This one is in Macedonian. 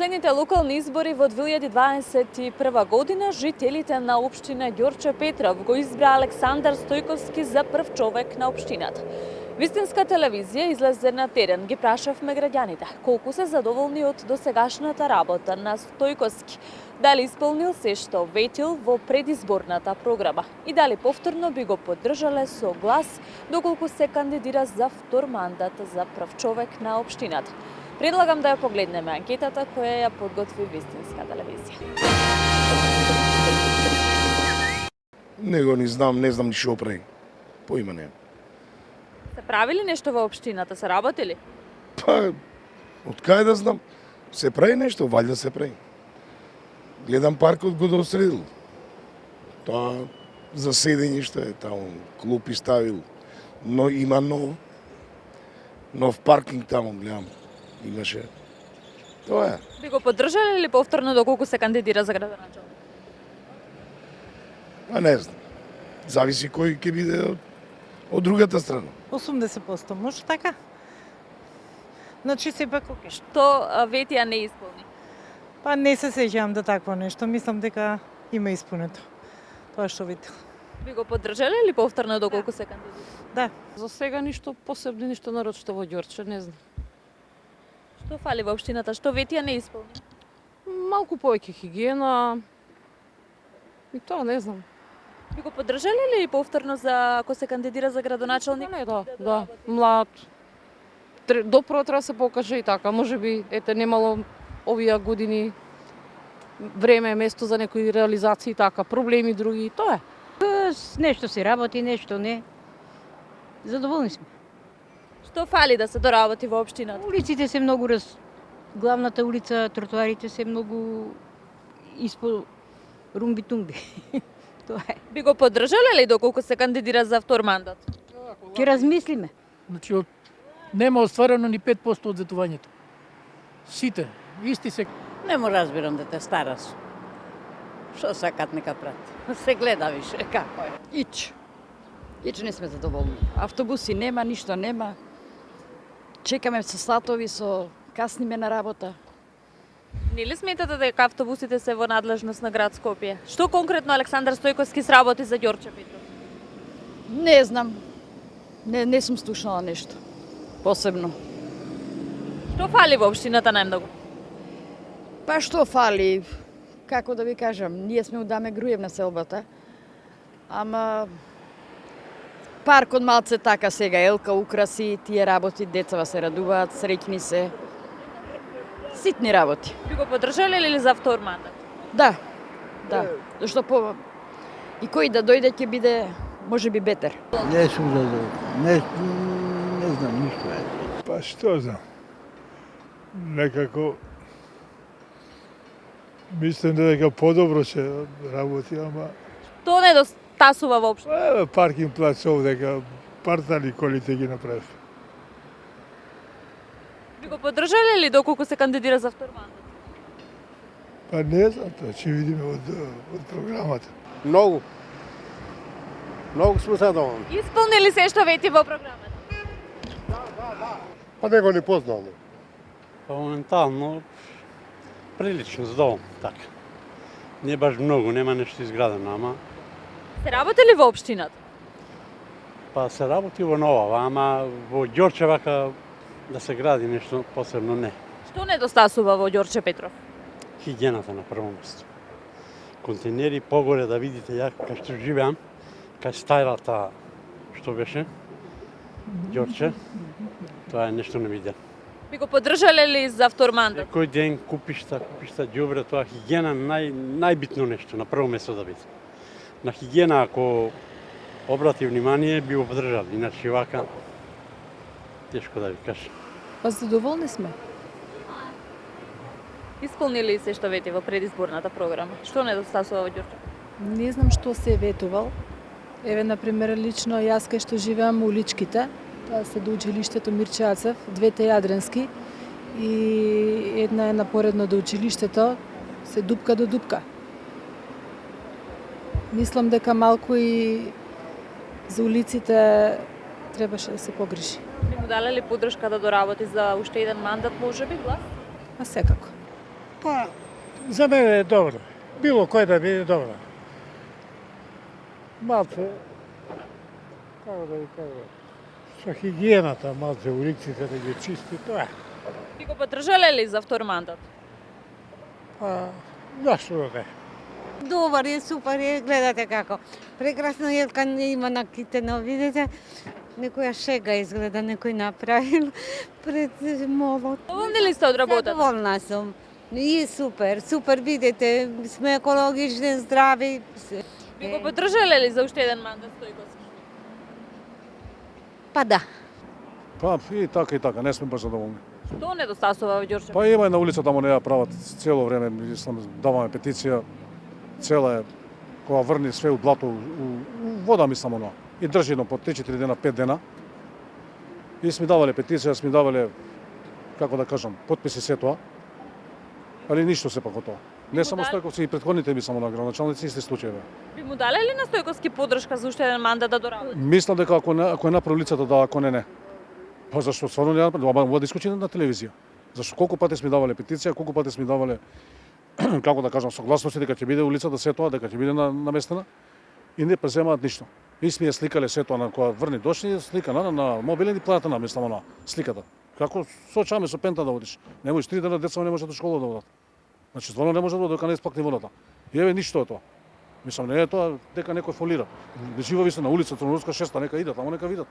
последните локални избори во 2021 година жителите на општина Ѓорче Петров го избраа Александар Стојковски за прв човек на општината. Вистинска телевизија излезе на терен, ги прашавме граѓаните колку се задоволни од досегашната работа на Стојковски, дали исполнил се што ветил во предизборната програма и дали повторно би го поддржале со глас доколку се кандидира за втор мандат за прв човек на општината. Предлагам да ја погледнеме анкетата која ја подготви Вистинска телевизија. Него не знам ни што прави. Поима немам. Се правили нешто во општината, се работили? Па, од кај да знам? Се прави нешто, валјда се прави. Гледам паркот го досредил. Тоа за седење што е таму, клупи ставил. Но има нов паркинг таму, гледам. Имаше. Тоа е. Би го поддржале или повторно доколку се кандидира за градоначалник? А не знам. Зависи кој ќе биде од другата страна. 80% може така. Значи сепак окей. Што ветија не исполни? Па не се сеќавам да такво нешто, мислам дека има исполнето. Тоа што видел. Би го поддржале или повторно доколку се кандидира? Да. За сега ништо посебно, ништо нарочно во Ѓорче, не знам. Што фали во општината, што ветија не исполни? Малку повеќе хигиена. И тоа не знам. Би го поддржале или повторно за ако се кандидира за градоначалник? Не, да, млад. Допро треба се покаже и така. Можеби ете немало овие години време, место за некои реализации и така, проблеми други, тоа е. Нешто се работи, нешто не. Задоволни сме. Што фали да се доработи во општината? Улиците се многу главната улица, тротоарите се многу испо румби-тумби. Тоа е. Би го поддржале ли доколку се кандидира за втор мандат? Ќе размислиме. Значи, нема остварено ни 5% од зетувањето. Сите, исти се. Не му разбирам дете стара су. Што сакат нека прат. Се гледа више како е. Ич не сме задоволни. Автобуси нема, ништо нема. Чекаме со сатови, касниме на работа. Нели сметате дека автобусите се во надлежност на град Скопје? Што конкретно Александар Стојковски сработи за Ѓорче Петров? Не знам. Не сум слушнала нешто посебно. Што фали во општината најмногу? Па што фали? Како да ви кажам, ние сме удаме груев на селбата. Ама паркот малце така сега, елка украси, тие работи, децава се радуваат, среќни се. Ситни работи. Би го поддржале или за втор мандат? Да. Зашто и кој да дојде ќе биде можеби бетер. Не сум задоволен. Не знам ништо е. Па што знам. Некако мислам дека подобро се работи, ама Што недостасува воопшто? паркинг плац овдека партали колите ги направи. Би го поддржале ли доколку се кандидира за втор мандат? Па не знам, тоа ќе видиме од програмата. Многу сме задоволни. Исполнили се што вети во програмата? Па него не познаваме. Па моментално прилично задоволен, така. Не баш многу, нема нешто изградено, ама Се работели во општината? па се работи во нова, ама во Ѓорче вака да се гради нешто посебно не. Што недостасува во Ѓорче Петров? Хигиената на прво место. Контейнери погоре да видите ја кај што живеам, кај старата што беше Ѓорче, тоа е нешто невидено. Би го поддржале ли за втор мандат? Секој ден купишта ѓубре, тоа хигиена најбитно нешто, на прво место да биде. На хигиена ако обрати внимание би го поддржал, иначе вака тешко да ви кажам. Па задоволни сме. Исполнили се што вети во предизборната програма? Што недостасува во Ѓорче? Не знам што се е ветувал. Еве, например, лично јас кај што живеам уличките, тоа се до училиштето Мирче-Ацев, двете јадренски и една е напоредно до училиштето, се дупка до дупка. Мислам дека малку и за улиците требаше да се погрижи. Би му дале ли поддршка да доработи за уште еден мандат, можеби, глас? А секако. Па, за мене е добро. Било кој да биде добро. Малце, како да ви кажам, со хигиената, малце улиците да ги чисти, тоа е. Би го поддржале ли за втор мандат? Па, зашто да не? Добар е, супер е, гледате како. Прекрасно Елка има накитено, видите? Некоја шега изгледа некој направил пред мовот. Доволни ли сте од работата? Доволна сум. И супер, супер, видите, сме екологични, здрави. Би го поддржале ли за уште еден мандат Стојковски? Па да. Па и така, не сме баш задоволни. Што недостасува во Ѓорче? Па има на улица таму не ја прават цело време, мислам, даваме петиција, цела е, кога врни све у блато, у вода мислам оно. И држи едно по 3-4 дена, 5 дена. И сме давале петиција, сме давале, како да кажам, потписи се тоа. Али ништо сепак од тоа. Не само Стојковци, и претходните ми само на градоначалници исти случаи. Би му дале ли на Стојковски поддршка за уште еден мандат да доработи? Мислам дека ако е направил лицата да, ако не. Па зашто стварно не направил, да искочи на телевизија. Зашто колку пати сме давале петиција, колку пати сме давале како да кажам согласности дека ќе биде улицата се тоа, дека ќе биде наместена и не преземаат ништо. И сме ја сликале се тоа на кога врни дошли, слика на мобилен и платена мислам она сликата. Како со чаме со пента да одиш. Не можеш 3 дена деца не можат до школа да одат. Значи стварно не може да додека не исплакне водата. И еве ништо е тоа. Мислам не е тоа дека некој фолира. Живови се на улица Трунурска 6, нека идат, ама нека видат.